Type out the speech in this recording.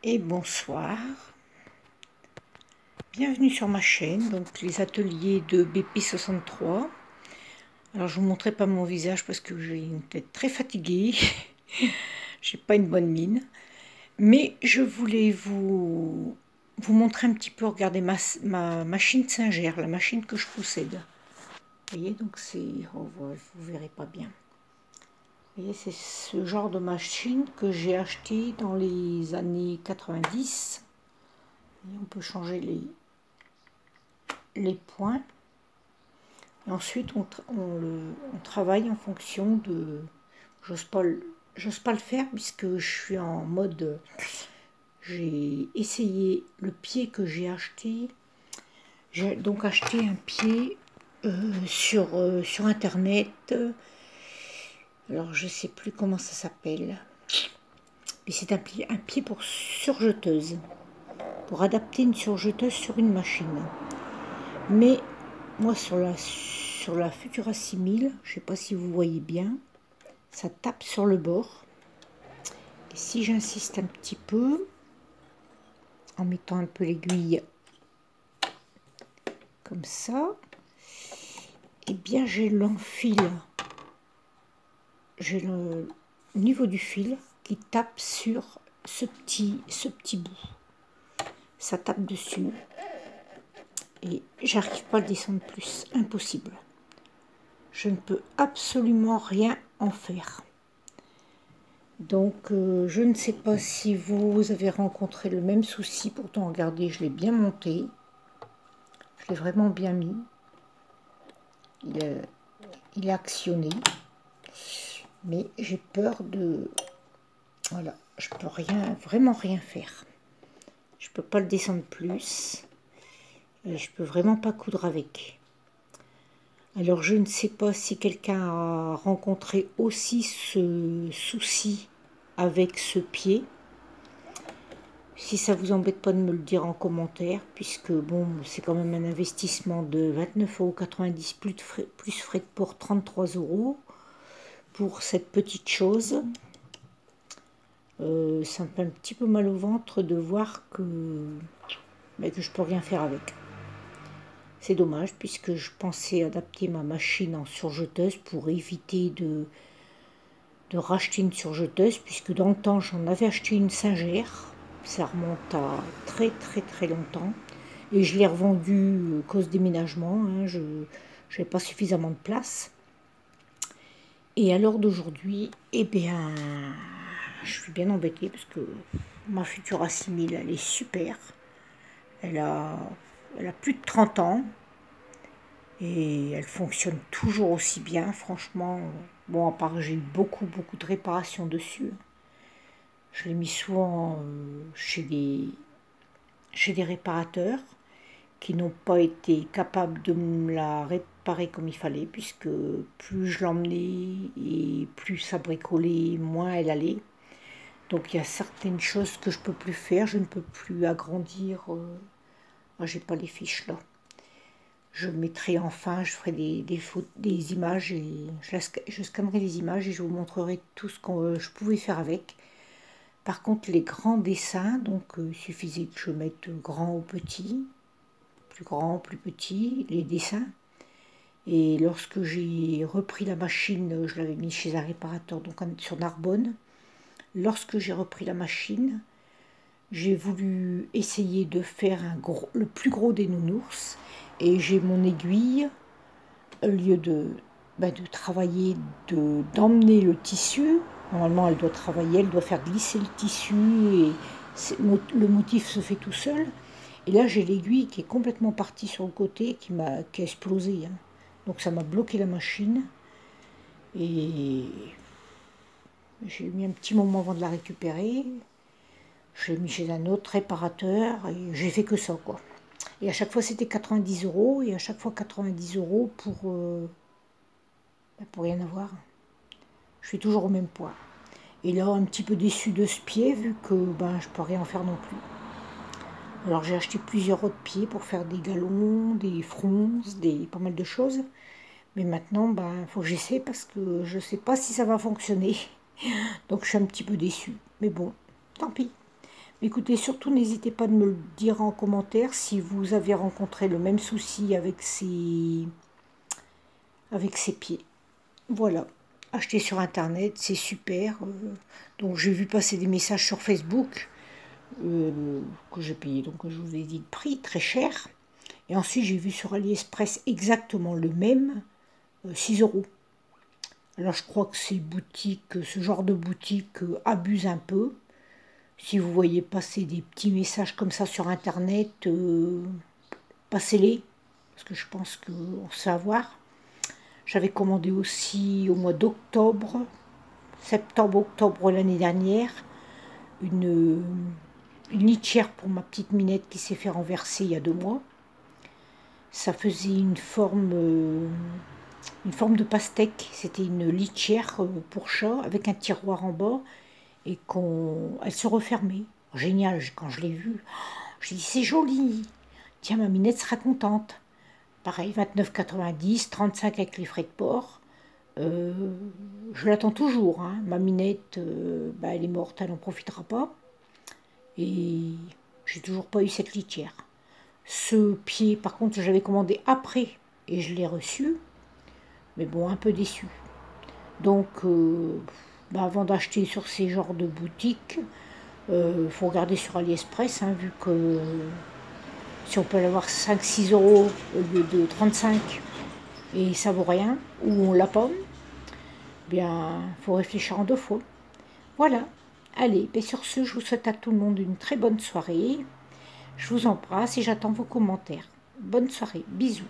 Et bonsoir, bienvenue sur ma chaîne, donc les ateliers de BP63. Alors je vous montrerai pas mon visage parce que j'ai une tête très fatiguée, j'ai pas une bonne mine, mais je voulais vous montrer un petit peu, regardez ma machine Singer, la machine que je possède. Vous voyez, donc c'est, oh, vous verrez pas bien. Vous voyez, c'est ce genre de machine que j'ai acheté dans les années 90. Et on peut changer les points. Et ensuite, on travaille en fonction de... J'ose pas le faire puisque je suis en mode... J'ai essayé le pied que j'ai acheté. J'ai donc acheté un pied sur Internet. Alors, je sais plus comment ça s'appelle. Mais c'est un pied pour surjeteuse. Pour adapter une surjeteuse sur une machine. Mais moi, sur la Futura 6000, je ne sais pas si vous voyez bien, ça tape sur le bord. Et si j'insiste un petit peu, en mettant un peu l'aiguille comme ça, et bien j'ai l'enfil, j'ai le niveau du fil qui tape sur ce petit bout. Ça tape dessus. Et j'arrive pas à le descendre plus, impossible. Je ne peux absolument rien en faire. Donc, je ne sais pas si vous avez rencontré le même souci. Pourtant, regardez, je l'ai bien monté. Je l'ai vraiment bien mis. Il est actionné. Mais j'ai peur de... Voilà, je peux vraiment rien faire. Je peux pas le descendre plus. Et je peux vraiment pas coudre avec. Alors, je ne sais pas si quelqu'un a rencontré aussi ce souci avec ce pied. Si ça vous embête pas de me le dire en commentaire, puisque bon, c'est quand même un investissement de 29,90 €, plus frais de port 33 € pour cette petite chose. Ça me fait un petit peu mal au ventre de voir que je peux rien faire avec. C'est dommage, puisque je pensais adapter ma machine en surjeteuse pour éviter de racheter une surjeteuse, puisque dans le temps j'en avais acheté une Singer. Ça remonte à très longtemps. Et je l'ai revendu à cause déménagement. Hein, je n'avais pas suffisamment de place. Et à l'heure d'aujourd'hui, eh bien, je suis bien embêtée parce que ma Futura 6000, elle est super. Elle a plus de 30 ans. Et elle fonctionne toujours aussi bien, franchement. Bon, à part que j'ai eu beaucoup de réparations dessus. Je l'ai mis souvent chez des réparateurs qui n'ont pas été capables de me la réparer comme il fallait, puisque plus je l'emmenais et plus ça bricolait, moins elle allait. Donc il y a certaines choses que je ne peux plus faire, je ne peux plus agrandir. J'ai pas les fiches là. Je mettrai enfin, je ferai des images et je scannerai les images et je vous montrerai tout ce que je pouvais faire avec. Par contre, les grands dessins, donc il suffisait que je mette grand ou petit, plus grand, plus petit, les dessins. Et lorsque j'ai repris la machine, je l'avais mis chez un réparateur, donc sur Narbonne. Lorsque j'ai repris la machine, j'ai voulu essayer de faire le plus gros des nounours. Et j'ai mon aiguille, au lieu de travailler, d'emmener le tissu. Normalement, elle doit travailler, elle doit faire glisser le tissu et le motif se fait tout seul. Et là, j'ai l'aiguille qui est complètement partie sur le côté, qui a explosé. Hein. Donc ça m'a bloqué la machine. Et j'ai mis un petit moment avant de la récupérer. Je l'ai mis chez un autre réparateur et j'ai fait que ça, quoi. Et à chaque fois, c'était 90 € et à chaque fois 90 € pour rien avoir. Je suis toujours au même point. Et là, un petit peu déçue de ce pied, vu que je peux rien en faire non plus. Alors j'ai acheté plusieurs autres pieds pour faire des galons, des fronces, pas mal de choses. Mais maintenant, il faut que j'essaie parce que je ne sais pas si ça va fonctionner. Donc je suis un petit peu déçue. Mais bon, tant pis. Écoutez, surtout n'hésitez pas de me le dire en commentaire si vous avez rencontré le même souci avec ces pieds. Voilà, acheter sur internet, c'est super. Donc j'ai vu passer des messages sur Facebook que j'ai payé, donc je vous ai dit le prix, très cher. Et ensuite j'ai vu sur AliExpress exactement le même, 6 euros. Alors je crois que ces boutiques, ce genre de boutique abuse un peu. Si vous voyez passer des petits messages comme ça sur internet, passez-les, parce que je pense qu'on sait avoir. J'avais commandé aussi au mois d'octobre, septembre-octobre l'année dernière, une litière pour ma petite Minette qui s'est fait renverser il y a 2 mois. Ça faisait une forme de pastèque. C'était une litière pour chat avec un tiroir en bas et elle se refermait. Génial, quand je l'ai vue, j'ai dit c'est joli. Tiens, ma Minette sera contente. Pareil, 29,90, 35 avec les frais de port. Je l'attends toujours. Hein. Ma Minette, elle est morte, elle n'en profitera pas. Et j'ai toujours pas eu cette litière. Ce pied, par contre, j'avais commandé après et je l'ai reçu. Mais bon, un peu déçu. Donc, avant d'acheter sur ces genres de boutiques, faut regarder sur AliExpress, hein, vu que si on peut l'avoir 5-6 euros au lieu de 35 et ça vaut rien, ou on l'a pas, bien, faut réfléchir en 2 fois. Voilà. Allez, et sur ce, je vous souhaite à tout le monde une très bonne soirée. Je vous embrasse et j'attends vos commentaires. Bonne soirée. Bisous.